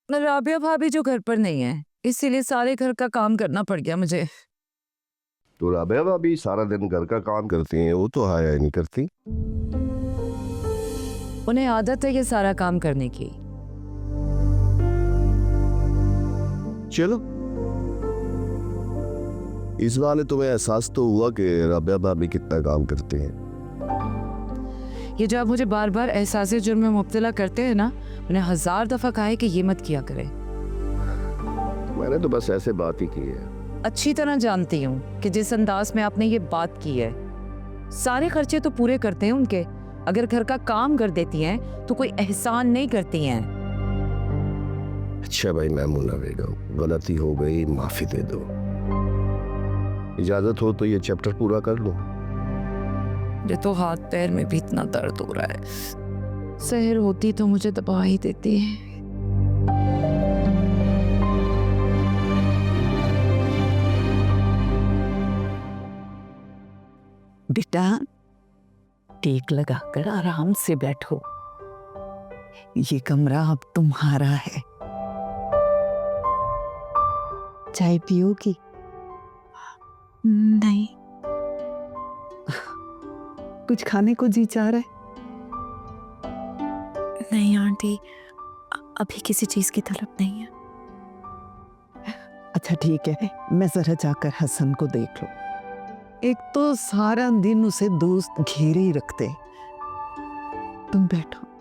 राबिया भाभी जो घर पर नहीं है, इसीलिए सारे घर का काम करना पड़ गया मुझे। तो राबिया भाभी सारा दिन घर का काम करती हैं, वो तो हाया नहीं करती। उन्हें आदत है ये सारा काम करने की। चलो, इस बार तुम्हें एहसास तो हुआ कि राबिया भाभी कितना काम करते हैं। ये जो आप मुझे बार बार एहसास जुर्म में मुब्तला करते हैं ना, उन्हें 1000 दफा कहा है कि ये मत किया करें। मैंने तो बस ऐसे बात ही की है। अच्छी तरह जानती हूँ कि जिस अंदाज में आपने ये बात की है, सारे खर्चे तो पूरे करते हैं उनके। अगर घर का काम कर देती हैं तो कोई एहसान नहीं करती हैं। अच्छा भाई मैमूना बेगम, गलती हो गई, माफी दे दो। इजाजत हो तो ये चैप्टर पूरा कर लो। ये तो हाथ पैर में भी इतना दर्द हो रहा है। सहर होती तो मुझे दबा ही देती। बेटा, टेक लगाकर आराम से बैठो। ये कमरा अब तुम्हारा है। चाय पियोगी? नहीं। कुछ खाने को जी चाह रहा है? नहीं आंटी, अभी किसी चीज की तलब नहीं है। अच्छा ठीक है, मैं जरा जाकर हसन को देख लूं। एक तो सारा दिन उसे दोस्त घेरे ही रखते। तुम बैठो।